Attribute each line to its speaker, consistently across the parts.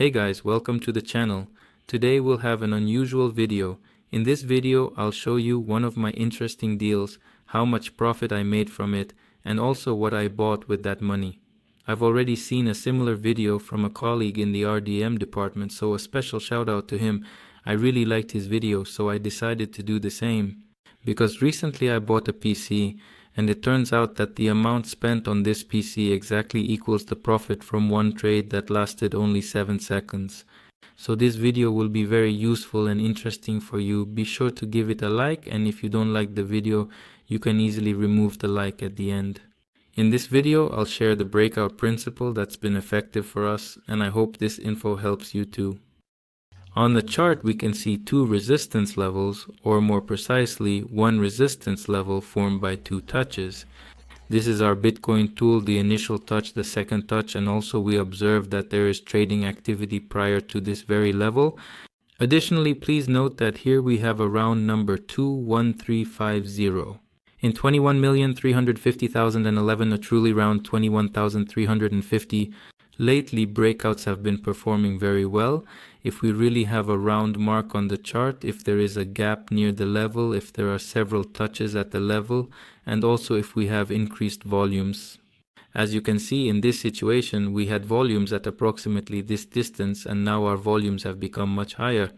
Speaker 1: Hey guys, welcome to the channel. Today we'll have an unusual video. In this video, I'll show you one of my interesting deals, how much profit I made from it, and also what I bought with that money. I've already seen a similar video from a colleague in the RDM department, so a special shout out to him. I really liked his video, so I decided to do the same. Because recently I bought a PC, and it turns out that the amount spent on this PC exactly equals the profit from one trade that lasted only 7 seconds. So this video will be very useful and interesting for you. Be sure to give it a like, and if you don't like the video, you can easily remove the like at the end. In this video, I'll share the breakout principle that's been effective for us, and I hope this info helps you too. On the chart, we can see two resistance levels, or more precisely, one resistance level formed by two touches. This is our Bitcoin tool, the initial touch, the second touch, and also we observe that there is trading activity prior to this very level. Additionally, please note that here we have a round number 21350. In 21,350,011, a truly round 21,350. Lately, breakouts have been performing very well. If we really have a round mark on the chart, if there is a gap near the level, if there are several touches at the level, and also if we have increased volumes. As you can see, in this situation, we had volumes at approximately this distance, and now our volumes have become much higher.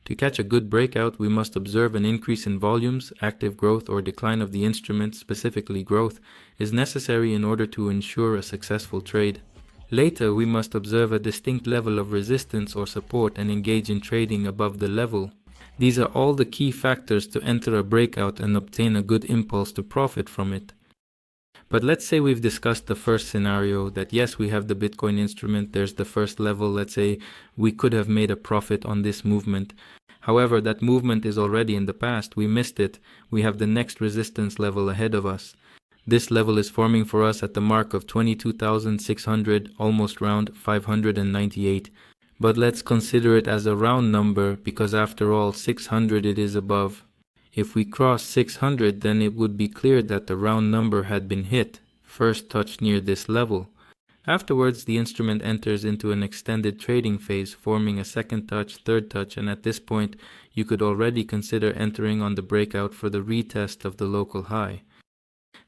Speaker 1: To catch a good breakout, we must observe an increase in volumes. Active growth or decline of the instrument, specifically growth, is necessary in order to ensure a successful trade. Later, we must observe a distinct level of resistance or support and engage in trading above the level. These are all the key factors to enter a breakout and obtain a good impulse to profit from it. But let's say we've discussed the first scenario, that yes, we have the Bitcoin instrument, there's the first level, let's say we could have made a profit on this movement. However, that movement is already in the past, we missed it, we have the next resistance level ahead of us. This level is forming for us at the mark of 22,600, almost round 598. But let's consider it as a round number because after all 600 it is above. If we cross 600, then it would be clear that the round number had been hit, first touch near this level. Afterwards, the instrument enters into an extended trading phase, forming a second touch, third touch, and at this point you could already consider entering on the breakout for the retest of the local high.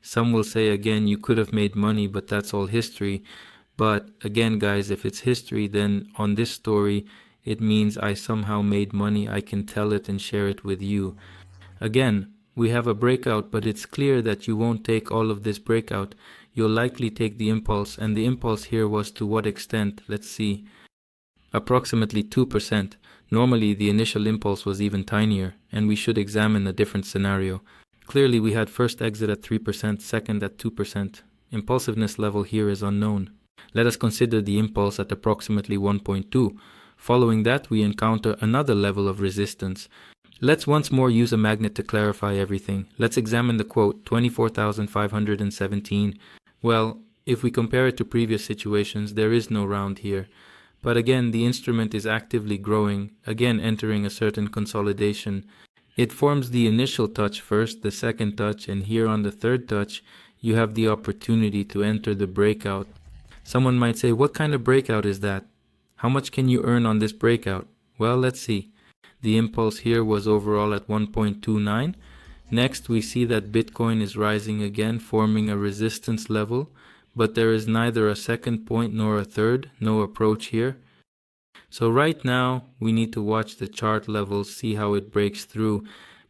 Speaker 1: Some will say again, you could have made money, but that's all history. But again, guys, if it's history, then on this story, it means I somehow made money. I can tell it and share it with you. Again, we have a breakout, but it's clear that you won't take all of this breakout. You'll likely take the impulse, and the impulse here was to what extent? Let's see. Approximately 2%. Normally, the initial impulse was even tinier, and we should examine a different scenario. Clearly, we had first exit at 3%, second at 2%. Impulsiveness level here is unknown. Let us consider the impulse at approximately 1.2. Following that, we encounter another level of resistance. Let's once more use a magnet to clarify everything. Let's examine the quote, 24,517. Well, if we compare it to previous situations, there is no round here. But again, the instrument is actively growing, again entering a certain consolidation. It forms the initial touch first, the second touch, and here on the third touch, you have the opportunity to enter the breakout. Someone might say, what kind of breakout is that? How much can you earn on this breakout? Well, let's see. The impulse here was overall at 1.29. Next, we see that Bitcoin is rising again, forming a resistance level, but there is neither a second point nor a third, no approach here. So right now, we need to watch the chart levels, see how it breaks through.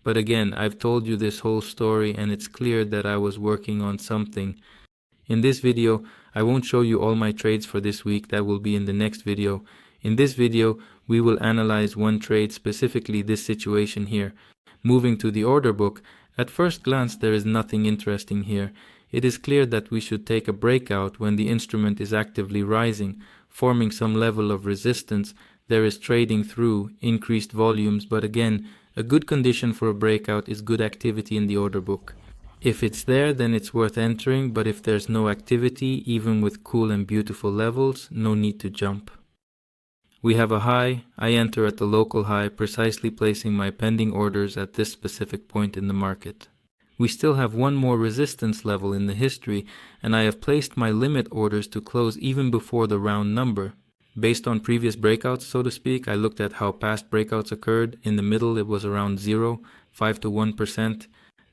Speaker 1: But again, I've told you this whole story and it's clear that I was working on something. In this video, I won't show you all my trades for this week, that will be in the next video. In this video, we will analyze one trade, specifically this situation here. Moving to the order book, at first glance there is nothing interesting here. It is clear that we should take a breakout when the instrument is actively rising, forming some level of resistance. There is trading through, increased volumes, but again, a good condition for a breakout is good activity in the order book. If it's there, then it's worth entering, but if there's no activity, even with cool and beautiful levels, no need to jump. We have a high, I enter at the local high, precisely placing my pending orders at this specific point in the market. We still have one more resistance level in the history, and I have placed my limit orders to close even before the round number. Based on previous breakouts, so to speak, I looked at how past breakouts occurred. In the middle, it was around 0, 5 to 1%.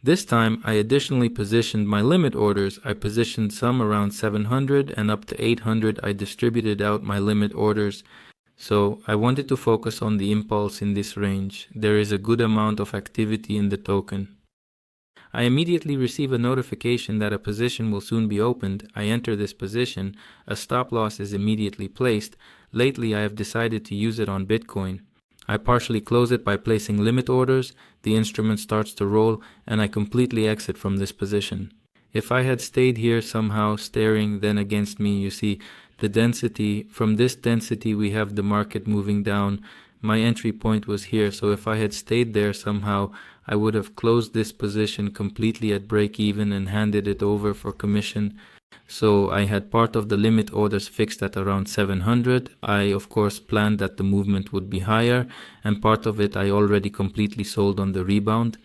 Speaker 1: This time, I additionally positioned my limit orders. I positioned some around 700 and up to 800. I distributed out my limit orders. So I wanted to focus on the impulse in this range. There is a good amount of activity in the token. I immediately receive a notification that a position will soon be opened. I enter this position. A stop loss is immediately placed. Lately, I have decided to use it on Bitcoin. I partially close it by placing limit orders. The instrument starts to roll, and I completely exit from this position. If I had stayed here somehow staring then against me, you see the density. From this density, we have the market moving down. My entry point was here, so if I had stayed there somehow, I would have closed this position completely at break even and handed it over for commission. So I had part of the limit orders fixed at around 700. I of course planned that the movement would be higher, and part of it I already completely sold on the rebound.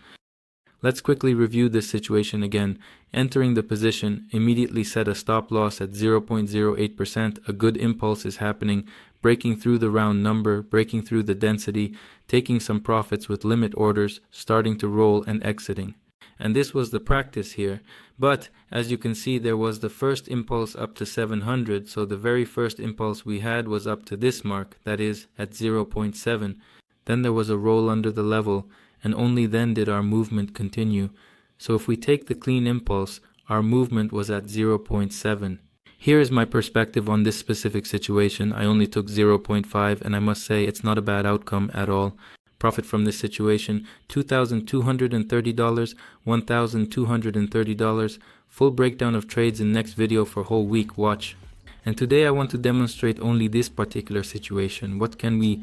Speaker 1: Let's quickly review this situation again. Entering the position, immediately set a stop loss at 0.08%. A good impulse is happening, breaking through the round number, breaking through the density, taking some profits with limit orders, starting to roll and exiting. And this was the practice here. But as you can see, there was the first impulse up to 700. So the very first impulse we had was up to this mark, that is at 0.7. Then there was a roll under the level, and only then did our movement continue. So if we take the clean impulse, our movement was at 0.7. Here is my perspective on this specific situation. I only took 0.5, and I must say it's not a bad outcome at all. Profit from this situation, $2,230, $1,230. Full breakdown of trades in next video for whole week, watch. And today I want to demonstrate only this particular situation. What can we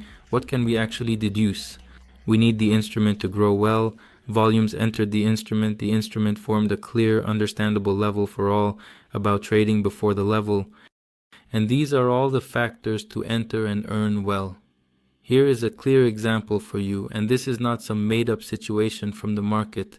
Speaker 1: actually deduce? We need the instrument to grow well. Volumes entered the instrument. The instrument formed a clear, understandable level for all about trading before the level. And these are all the factors to enter and earn well. Here is a clear example for you, and this is not some made-up situation from the market.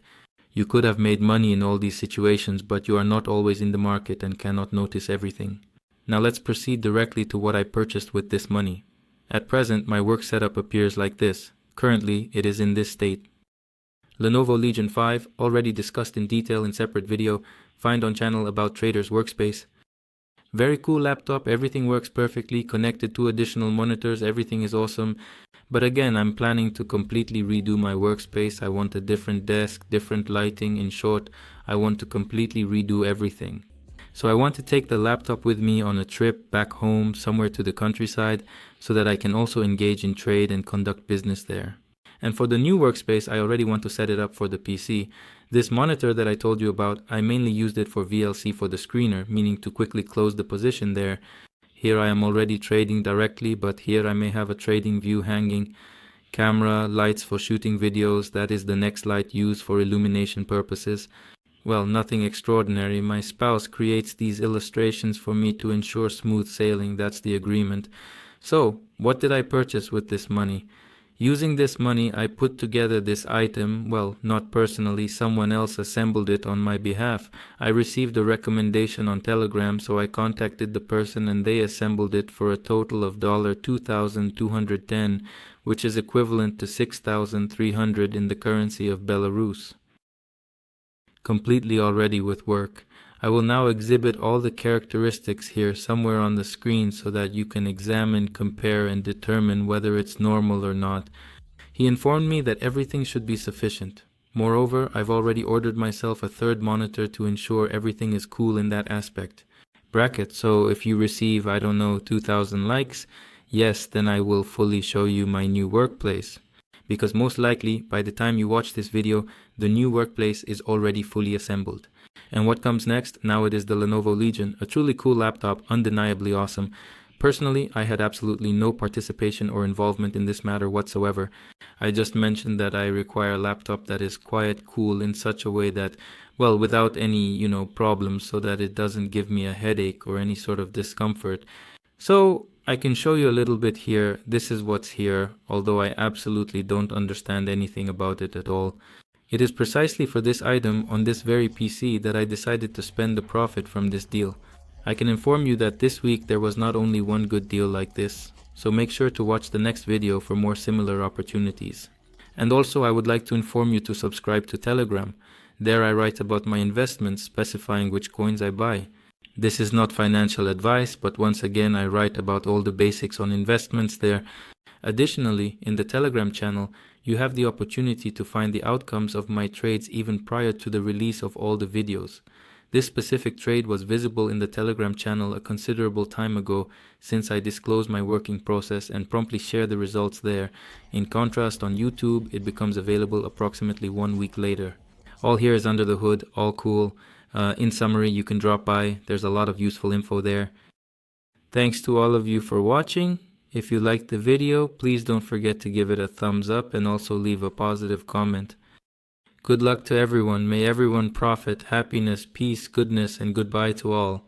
Speaker 1: You could have made money in all these situations, but you are not always in the market and cannot notice everything. Now let's proceed directly to what I purchased with this money. At present, my work setup appears like this. Currently, it is in this state. Lenovo Legion 5, already discussed in detail in separate video, find on channel about Traders Workspace. Very cool laptop, everything works perfectly, connected to additional monitors, everything is awesome. But again, I'm planning to completely redo my workspace. I want a different desk, different lighting. In short, I want to completely redo everything. So I want to take the laptop with me on a trip back home, somewhere to the countryside, so that I can also engage in trade and conduct business there. And for the new workspace, I already want to set it up for the PC. This monitor that I told you about, I mainly used it for VLC for the screener, meaning to quickly close the position there. Here I am already trading directly, but here I may have a trading view hanging. Camera, lights for shooting videos, that is the next light used for illumination purposes. Well, nothing extraordinary. My spouse creates these illustrations for me to ensure smooth sailing, that's the agreement. So, what did I purchase with this money? Using this money, I put together this item. Well, not personally, someone else assembled it on my behalf. I received a recommendation on Telegram, so I contacted the person and they assembled it for a total of $2,210, which is equivalent to $6,300 in the currency of Belarus. Completely already with work. I will now exhibit all the characteristics here somewhere on the screen so that you can examine, compare, and determine whether it's normal or not. He informed me that everything should be sufficient. Moreover, I've already ordered myself a third monitor to ensure everything is cool in that aspect. Bracket, so if you receive, 2,000 likes, yes, then I will fully show you my new workplace. Because most likely, by the time you watch this video, the new workplace is already fully assembled. And what comes next? Now it is the Lenovo Legion, a truly cool laptop, undeniably awesome. Personally, I had absolutely no participation or involvement in this matter whatsoever. I just mentioned that I require a laptop that is quiet, cool, in such a way that, well, without any, problems, so that it doesn't give me a headache or any sort of discomfort. So I can show you a little bit here. This is what's here, although I absolutely don't understand anything about it at all. It is precisely for this item on this very PC that I decided to spend the profit from this deal. I can inform you that this week there was not only one good deal like this, so make sure to watch the next video for more similar opportunities. And also I would like to inform you to subscribe to Telegram. There I write about my investments, specifying which coins I buy. This is not financial advice, but once again I write about all the basics on investments there. Additionally, in the Telegram channel, you have the opportunity to find the outcomes of my trades even prior to the release of all the videos. This specific trade was visible in the Telegram channel a considerable time ago, since I disclose my working process and promptly share the results there. In contrast, on YouTube, it becomes available approximately 1 week later. All here is under the hood, all cool. In summary, you can drop by. There's a lot of useful info there. Thanks to all of you for watching. If you liked the video, please don't forget to give it a thumbs up and also leave a positive comment. Good luck to everyone. May everyone profit, happiness, peace, goodness, and goodbye to all.